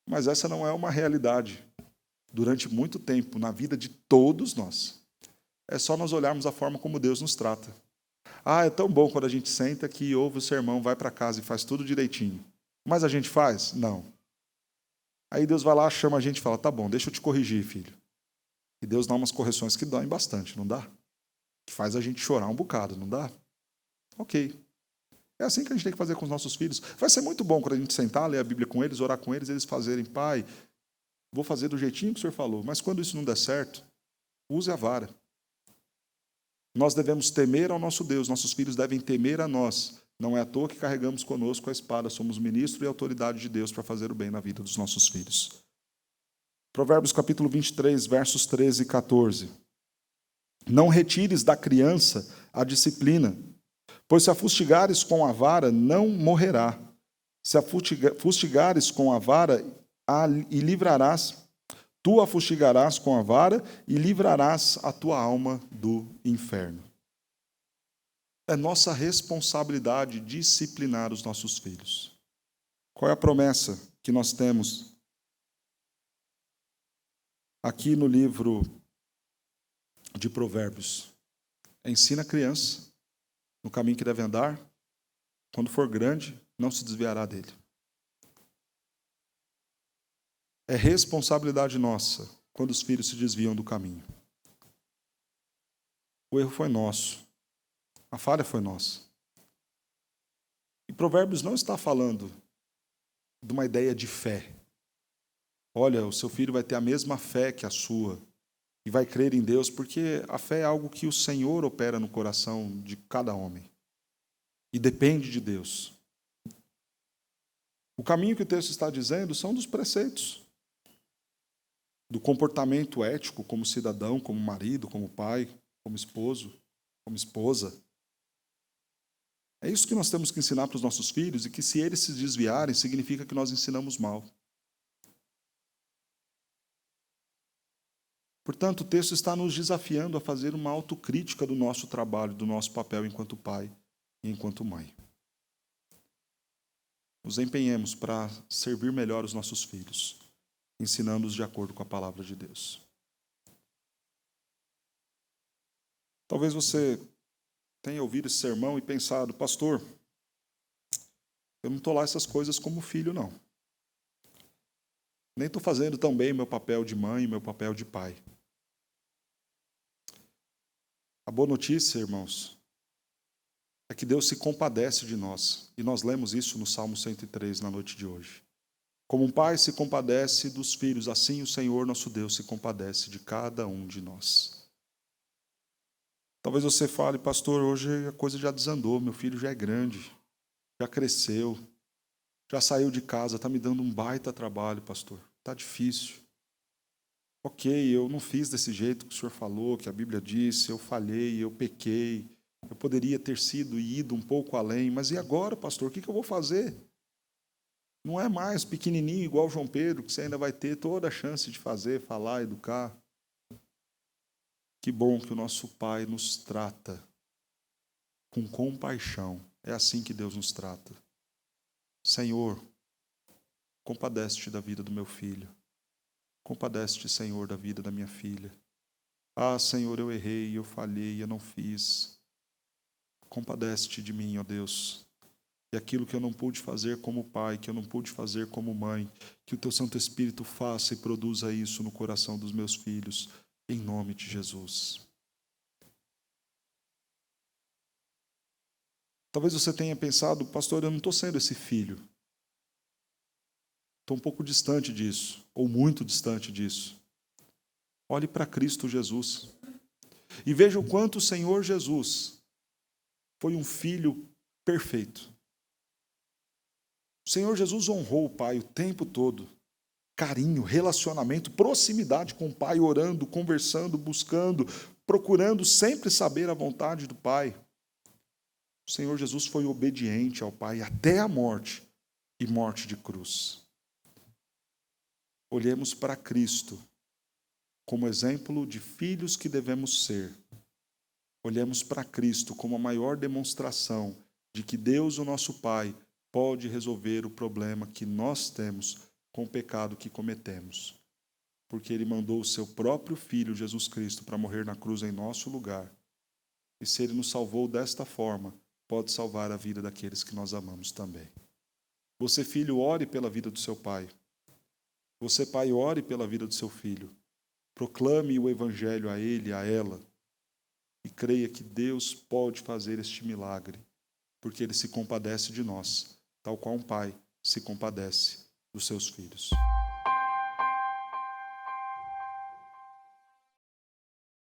Mas essa não é uma realidade durante muito tempo na vida de todos nós. É só nós olharmos a forma como Deus nos trata. É tão bom quando a gente senta aqui, ouve o sermão, vai para casa e faz tudo direitinho. Mas a gente faz? Não. Aí Deus vai lá, chama a gente e fala, tá bom, deixa eu te corrigir, filho. E Deus dá umas correções que doem bastante, não dá? Que faz a gente chorar um bocado, não dá? Ok. É assim que a gente tem que fazer com os nossos filhos. Vai ser muito bom quando a gente sentar, ler a Bíblia com eles, orar com eles, eles fazerem, pai, vou fazer do jeitinho que o senhor falou. Mas quando isso não der certo, use a vara. Nós devemos temer ao nosso Deus, nossos filhos devem temer a nós. Não é à toa que carregamos conosco a espada, somos ministro e autoridade de Deus para fazer o bem na vida dos nossos filhos. Provérbios capítulo 23, versos 13 e 14. Não retires da criança a disciplina, pois se a fustigares com a vara, não morrerá. Se a fustigares com a vara, e livrarás, tu a fustigarás com a vara, e livrarás a tua alma do inferno. É nossa responsabilidade disciplinar os nossos filhos. Qual é a promessa que nós temos aqui no livro de Provérbios? Ensina a criança no caminho que deve andar, quando for grande, não se desviará dele. É responsabilidade nossa quando os filhos se desviam do caminho. O erro foi nosso. A falha foi nossa. E Provérbios não está falando de uma ideia de fé. Olha, o seu filho vai ter a mesma fé que a sua e vai crer em Deus, porque a fé é algo que o Senhor opera no coração de cada homem. E depende de Deus. O caminho que o texto está dizendo são dos preceitos. Do comportamento ético como cidadão, como marido, como pai, como esposo, como esposa. É isso que nós temos que ensinar para os nossos filhos e que se eles se desviarem, significa que nós ensinamos mal. Portanto, o texto está nos desafiando a fazer uma autocrítica do nosso trabalho, do nosso papel enquanto pai e enquanto mãe. Nos empenhemos para servir melhor os nossos filhos, ensinando-os de acordo com a palavra de Deus. Talvez você tenha ouvido esse sermão e pensado, pastor, eu não estou lá essas coisas como filho, não. Nem estou fazendo tão bem meu papel de mãe e meu papel de pai. A boa notícia, irmãos, é que Deus se compadece de nós. E nós lemos isso no Salmo 103 na noite de hoje. Como um pai se compadece dos filhos, assim o Senhor nosso Deus se compadece de cada um de nós. Talvez você fale, pastor, hoje a coisa já desandou, meu filho já é grande, já cresceu, já saiu de casa, está me dando um baita trabalho, pastor, está difícil. Ok, eu não fiz desse jeito que o senhor falou, que a Bíblia disse, eu falhei, eu pequei, eu poderia ter sido e ido um pouco além, mas e agora, pastor, o que eu vou fazer? Não é mais pequenininho igual João Pedro, que você ainda vai ter toda a chance de fazer, falar, educar. Que bom que o nosso Pai nos trata com compaixão. É assim que Deus nos trata. Senhor, compadece-te da vida do meu filho. Compadece-te, Senhor, da vida da minha filha. Ah, Senhor, eu errei, eu falhei, eu não fiz. Compadece-te de mim, ó Deus. E aquilo que eu não pude fazer como pai, que eu não pude fazer como mãe, que o teu Santo Espírito faça e produza isso no coração dos meus filhos, em nome de Jesus. Talvez você tenha pensado, pastor, eu não estou sendo esse filho. Estou um pouco distante disso, ou muito distante disso. Olhe para Cristo Jesus e veja o quanto o Senhor Jesus foi um filho perfeito. O Senhor Jesus honrou o Pai o tempo todo. Carinho, relacionamento, proximidade com o Pai, orando, conversando, buscando, procurando sempre saber a vontade do Pai. O Senhor Jesus foi obediente ao Pai até a morte e morte de cruz. Olhemos para Cristo como exemplo de filhos que devemos ser. Olhemos para Cristo como a maior demonstração de que Deus, o nosso Pai, pode resolver o problema que nós temos com o pecado que cometemos. Porque Ele mandou o seu próprio Filho, Jesus Cristo, para morrer na cruz em nosso lugar. E se Ele nos salvou desta forma, pode salvar a vida daqueles que nós amamos também. Você, filho, ore pela vida do seu pai. Você, pai, ore pela vida do seu filho. Proclame o Evangelho a ele, a ela. E creia que Deus pode fazer este milagre, porque Ele se compadece de nós, tal qual um pai se compadece dos seus filhos.